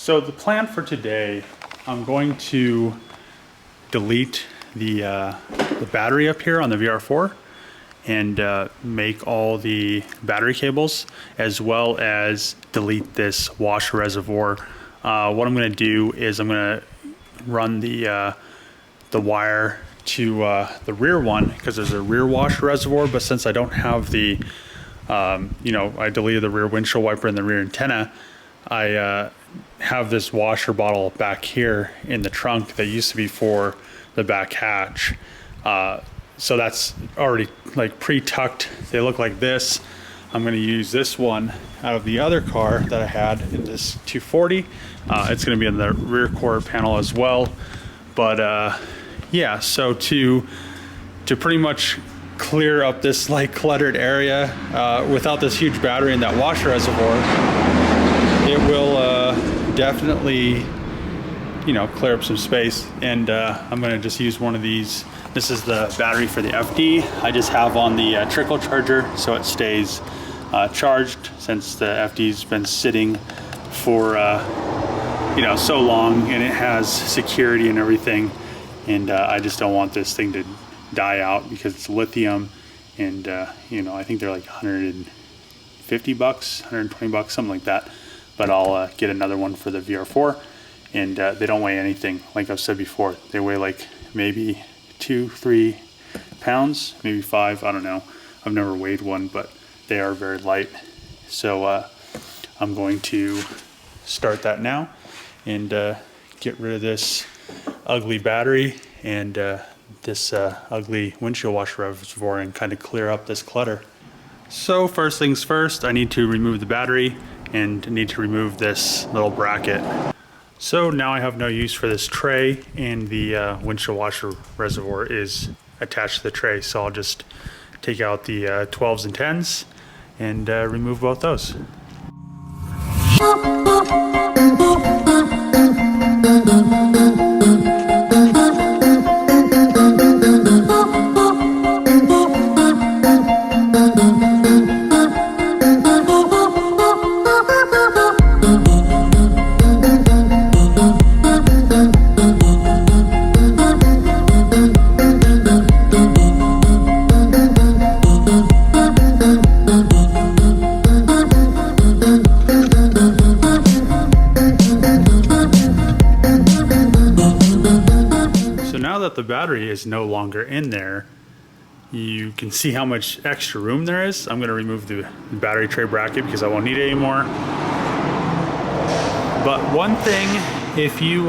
So the plan for today, I'm going to delete the battery up here on the VR4 and make all the battery cables, as well as delete this washer reservoir. What I'm going to do is I'm going to run the wire to the rear one, because there's a rear washer reservoir, but since I don't have the I deleted the rear windshield wiper and the rear antenna, I have this washer bottle back here in the trunk that used to be for the back hatch. So that's already like pre-tucked. They look like this. I'm going to use this one out of the other car that I had in this 240. It's going to be in the rear quarter panel as well. But yeah, so to pretty much clear up this like cluttered area without this huge battery in that washer reservoir, it will definitely clear up some space. And I'm going to just use one of these. This is the battery for the FD. I just have on the trickle charger so it stays charged, since the FD's been sitting for so long, and it has security and everything, and I just don't want this thing to die out because it's lithium, and I think they're like $150, $120, something like that. But I'll get another one for the VR4, and they don't weigh anything. Like I've said before, they weigh like maybe 2-3 pounds, maybe 5, I don't know. I've never weighed one, but they are very light. So I'm going to start that now and get rid of this ugly battery and this ugly windshield washer reservoir and kind of clear up this clutter. So first things first, I need to remove the battery and need to remove this little bracket. So now I have no use for this tray, and the windshield washer reservoir is attached to the tray. So I'll just take out the 12s and 10s and remove both those. The battery is no longer in there, you can see how much extra room there is. I'm going to remove the battery tray bracket because I won't need it anymore. But one thing, if you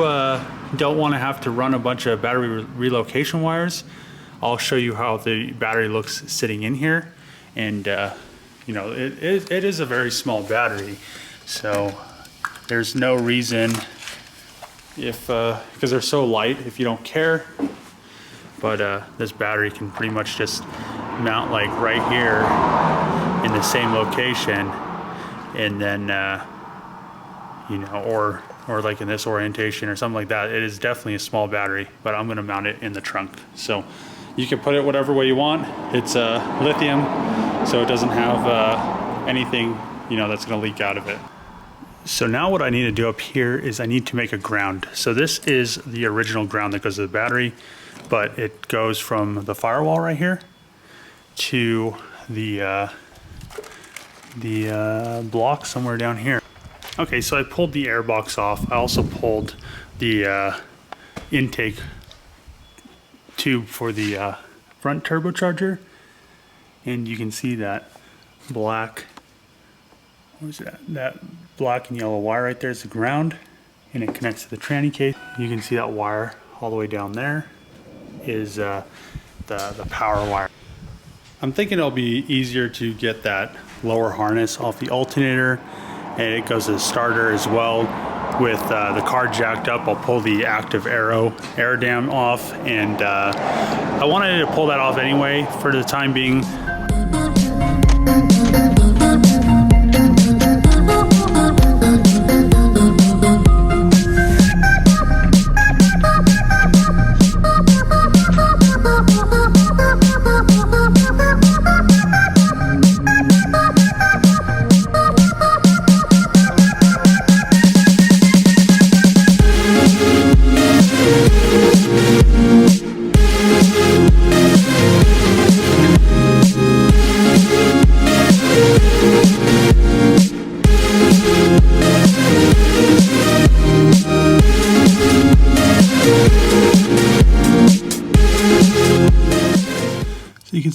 don't want to have to run a bunch of battery relocation wires, I'll show you how the battery looks sitting in here. And it is a very small battery, so there's no reason, if because they're so light, if you don't care. But this battery can pretty much just mount like right here in the same location, and then or like in this orientation or something like that. It is definitely a small battery, but I'm going to mount it in the trunk. So you can put it whatever way you want. It's lithium, so it doesn't have anything that's going to leak out of it. So now what I need to do up here is I need to make a ground. So this is the original ground that goes to the battery, but it goes from the firewall right here to the block somewhere down here. Okay, so I pulled the air box off. I also pulled the intake tube for the front turbocharger, and you can see that black, what is that? That black and yellow wire right there is the ground, and it connects to the tranny case. You can see that wire all the way down there is the power wire. I'm thinking it'll be easier to get that lower harness off the alternator, and it goes to the starter as well. With the car jacked up, I'll pull the active air dam off, and I wanted to pull that off anyway for the time being.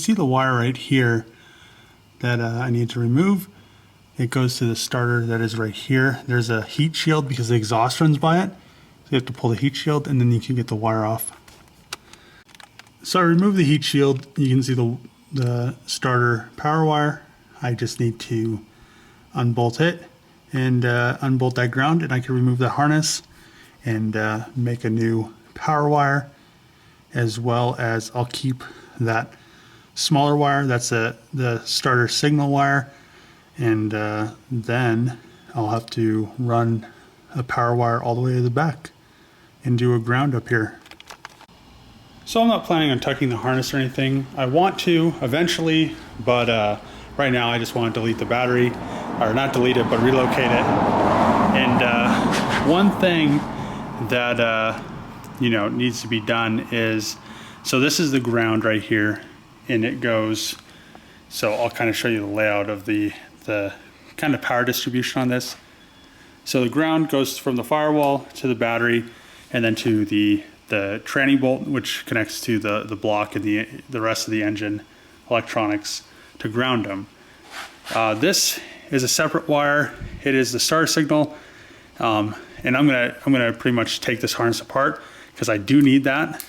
see the wire right here that I need to remove. It goes to the starter that is right here. There's a heat shield because the exhaust runs by it. So you have to pull the heat shield and then you can get the wire off. So I removed the heat shield. You can see the starter power wire. I just need to unbolt it and unbolt that ground, and I can remove the harness and make a new power wire, as well as I'll keep that smaller wire. That's the starter signal wire, and then I'll have to run a power wire all the way to the back and do a ground up here. So I'm not planning on tucking the harness or anything. I want to eventually, but right now I just want to delete the battery, or not delete it, but relocate it. And one thing that needs to be done is, so this is the ground right here, and it goes, so I'll kind of show you the layout of the kind of power distribution on this. So the ground goes from the firewall to the battery, and then to the tranny bolt, which connects to the block and the rest of the engine electronics to ground them. This is a separate wire. It is the starter signal, and I'm gonna pretty much take this harness apart because I do need that.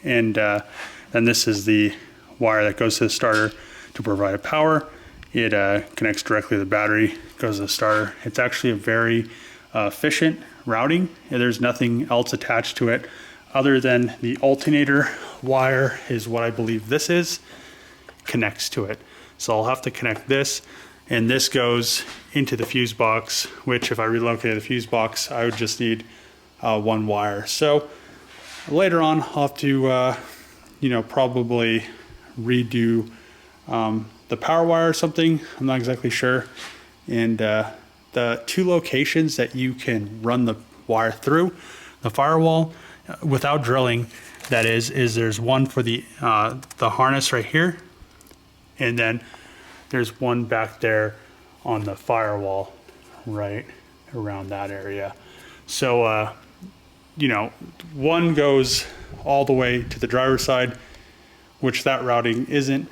And then this is the wire that goes to the starter to provide power. It connects directly to the battery, goes to the starter. It's actually a very efficient routing, and there's nothing else attached to it other than the alternator wire is what I believe this is, connects to it. So I'll have to connect this, and this goes into the fuse box, which if I relocated the fuse box, I would just need one wire. So later on, I'll have to, probably redo the power wire or something. I'm not exactly sure. And the two locations that you can run the wire through, the firewall, without drilling, that is there's one for the harness right here, and then there's one back there on the firewall right around that area. So one goes all the way to the driver's side, which that routing isn't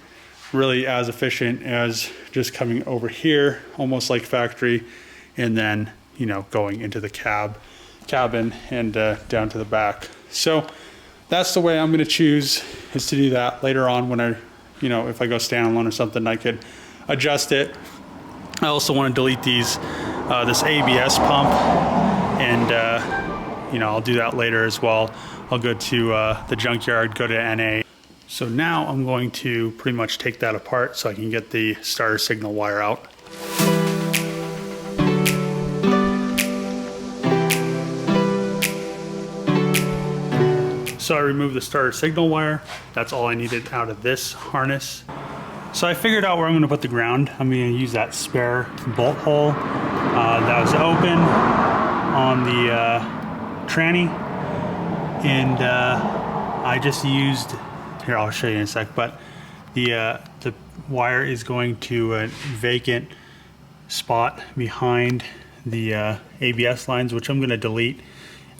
really as efficient as just coming over here, almost like factory, and then going into the cabin and down to the back. So that's the way I'm going to choose, is to do that later on when I, if I go standalone or something, I could adjust it. I also want to delete this ABS pump, and I'll do that later as well. I'll go to the junkyard, go to NA. So now I'm going to pretty much take that apart so I can get the starter signal wire out. So I removed the starter signal wire. That's all I needed out of this harness. So I figured out where I'm going to put the ground. I'm going to use that spare bolt hole that was open on the tranny, and I just used, here I'll show you in a sec, but the wire is going to a vacant spot behind the ABS lines, which I'm going to delete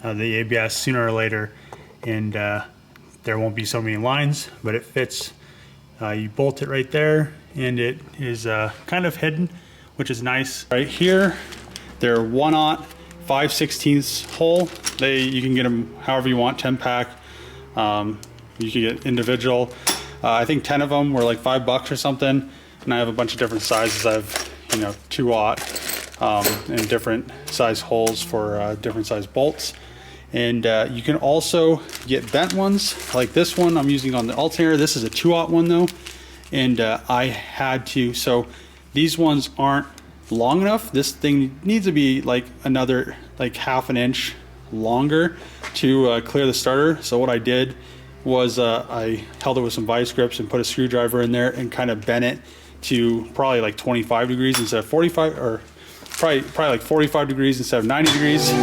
the ABS sooner or later, and there won't be so many lines, but it fits. You bolt it right there, and it is kind of hidden, which is nice. Right here, they're 1/0 5/16 hole. You can get them however you want, 10 pack. You can get individual. I think 10 of them were like $5 or something, and I have a bunch of different sizes. I have 2/0 and different size holes for different size bolts. And you can also get bent ones like this one I'm using on the alternator. This is a 2/0 one though, and I had to, so these ones aren't long enough. This thing needs to be like another like ½ an inch longer to clear the starter. So what I did was I held it with some vice grips and put a screwdriver in there and kind of bent it to probably like 25 degrees instead of 45, or probably like 45 degrees instead of 90 degrees.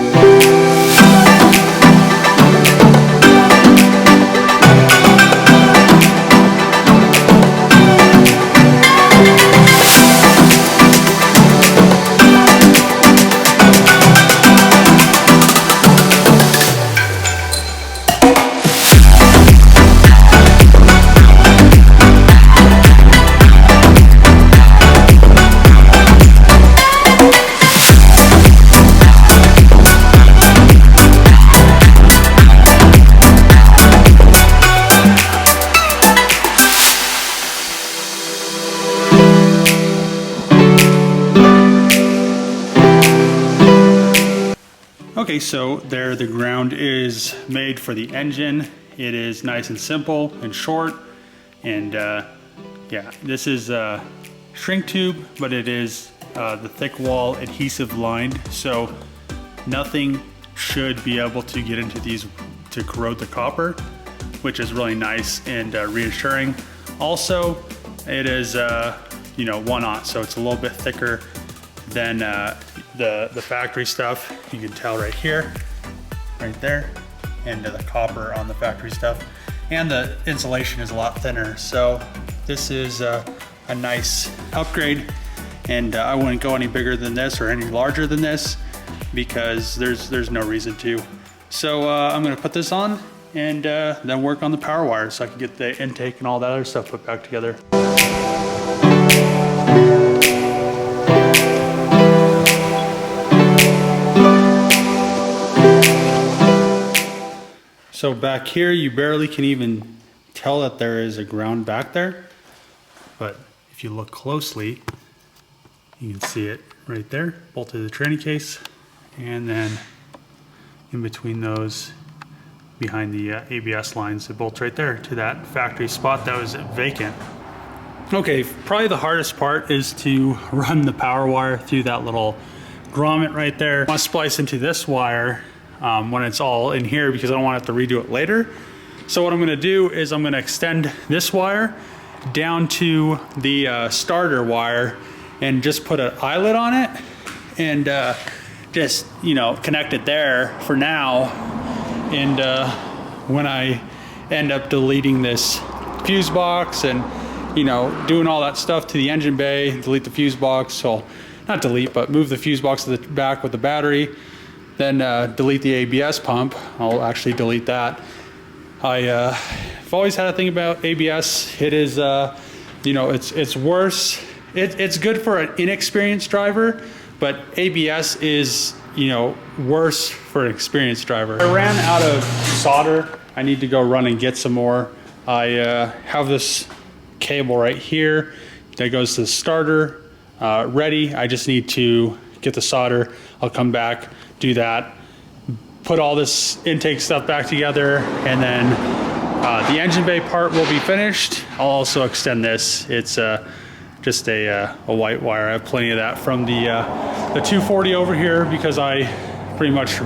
Okay, so there the ground is made for the engine. It is nice and simple and short. And yeah, this is a shrink tube, but it is the thick wall adhesive lined. So nothing should be able to get into these to corrode the copper, which is really nice and reassuring. Also, it is, you know, 1/0, so it's a little bit thicker than the factory stuff. You can tell right here, right there, and the copper on the factory stuff. And the insulation is a lot thinner. So this is a nice upgrade, and I wouldn't go any bigger than this or any larger than this because there's no reason to. So I'm gonna put this on and then work on the power wire so I can get the intake and all that other stuff put back together. So back here, you barely can even tell that there is a ground back there. But if you look closely, you can see it right there, bolted to the tranny case. And then in between those, behind the ABS lines, it bolts right there to that factory spot that was vacant. Okay, probably the hardest part is to run the power wire through that little grommet right there. I want to splice into this wire when it's all in here because I don't want to have to redo it later. So what I'm going to do is I'm going to extend this wire down to the starter wire and just put an eyelet on it and just, you know, connect it there for now. And when I end up deleting this fuse box and, you know, doing all that stuff to the engine bay, delete the fuse box, so not delete, but move the fuse box to the back with the battery, then delete the ABS pump. I'll actually delete that. I've always had a thing about ABS. It is, you know, it's worse. It's good for an inexperienced driver, but ABS is, you know, worse for an experienced driver. I ran out of solder. I need to go run and get some more. I have this cable right here that goes to the starter ready. I just need to get the solder. I'll come back, do that, put all this intake stuff back together, and then the engine bay part will be finished. I'll also extend this. It's just a white wire. I have plenty of that from the 240 over here because I pretty much,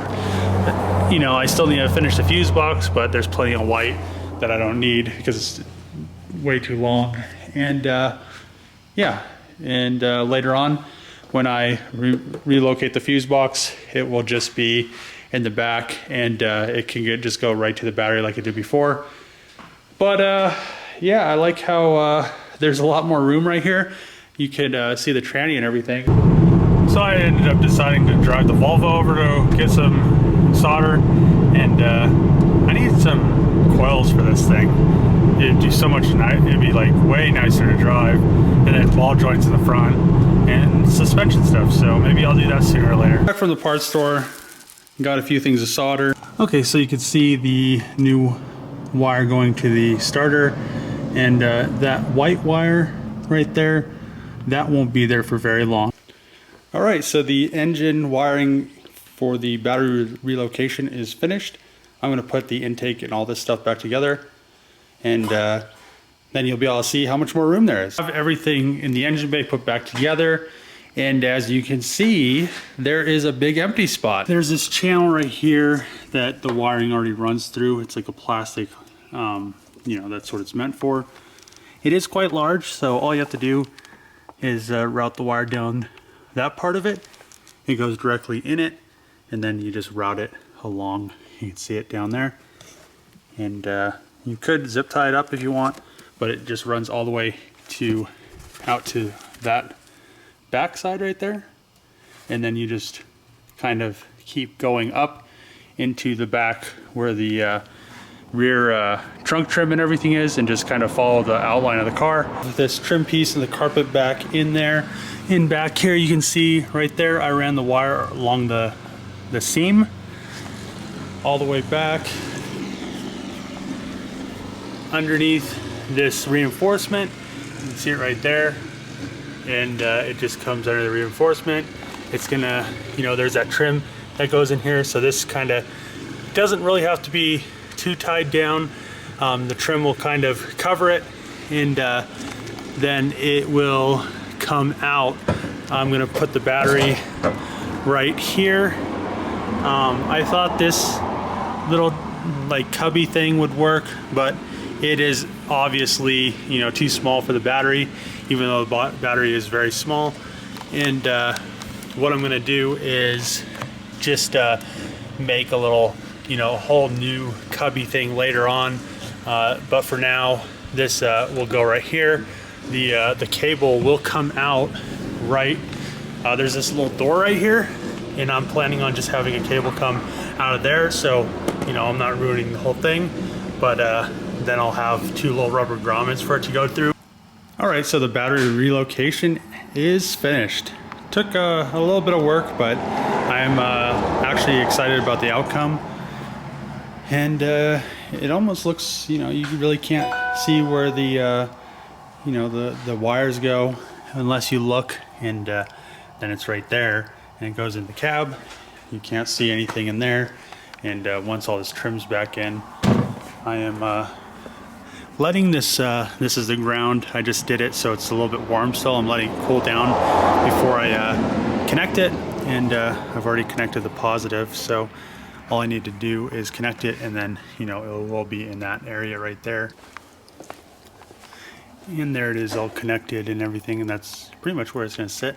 you know, I still need to finish the fuse box, but there's plenty of white that I don't need because it's way too long. And yeah, and later on when I relocate the fuse box, it will just be in the back and it can just go right to the battery like it did before. But yeah, I like how there's a lot more room right here. You could see the tranny and everything. So I ended up deciding to drive the Volvo over to get some solder, and I need some coils for this thing. It'd do so much nice. It'd be like way nicer to drive, and then ball joints in the front and suspension stuff. So maybe I'll do that sooner or later. Back from the parts store, got a few things to solder. Okay, so you can see the new wire going to the starter, and that white wire right there, that won't be there for very long. All right, so the engine wiring for the battery relocation is finished. I'm gonna put the intake and all this stuff back together, and then you'll be able to see how much more room there is. I have everything in the engine bay put back together, and as you can see, there is a big empty spot. There's this channel right here that the wiring already runs through. It's like a plastic, you know, that's what it's meant for. It is quite large, so all you have to do is route the wire down that part of it. It goes directly in it, and then you just route it along. You can see it down there. And you could zip tie it up if you want, but it just runs all the way to out to that back side right there. And then you just kind of keep going up into the back where the rear trunk trim and everything is, and just kind of follow the outline of the car. With this trim piece and the carpet back in there. In back here you can see right there I ran the wire along the seam all the way back underneath this reinforcement. You can see it right there, and it just comes under the reinforcement. It's gonna, you know, there's that trim that goes in here. So this kind of doesn't really have to be too tied down. The trim will kind of cover it, and then it will come out. I'm gonna put the battery right here. I thought this little like cubby thing would work, but it is obviously, you know, too small for the battery, even though the battery is very small. And what I'm gonna do is just make a little, you know, whole new cubby thing later on. But for now, this will go right here. The cable will come out right. There's this little door right here, and I'm planning on just having a cable come out of there, so you know I'm not ruining the whole thing. But then I'll have two little rubber grommets for it to go through. All right, so the battery relocation is finished. Took a little bit of work, but I'm actually excited about the outcome. And it almost looks, you know, you really can't see where the you know, the wires go unless you look, and then it's right there, and it goes in the cab. You can't see anything in there. And once all this trim's back in, I am letting this, this is the ground. I just did it so it's a little bit warm still. I'm letting it cool down before I connect it, and I've already connected the positive, so all I need to do is connect it, and then, you know, it will be in that area right there. And there it is, all connected and everything, and that's pretty much where it's going to sit.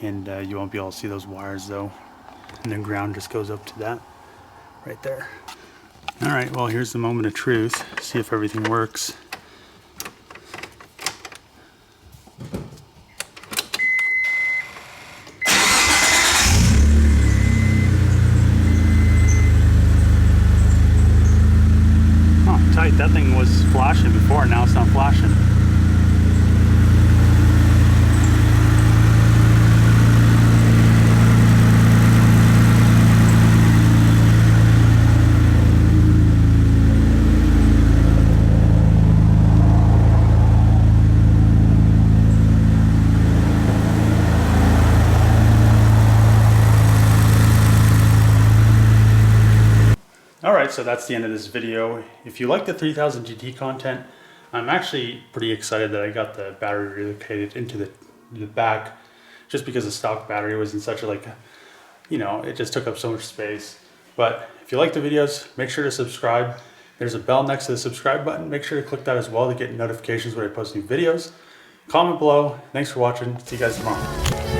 And you won't be able to see those wires though, and the ground just goes up to that right there. All right, well, here's the moment of truth. See if everything works. Oh, tight. That thing was flashing before, now it's not flashing. Alright, so that's the end of this video. If you like the 3000 GT content, I'm actually pretty excited that I got the battery relocated into the back, just because the stock battery was in such a, like, you know, it just took up so much space. But if you like the videos, make sure to subscribe. There's a bell next to the subscribe button. Make sure to click that as well to get notifications when I post new videos. Comment below. Thanks for watching. See you guys tomorrow.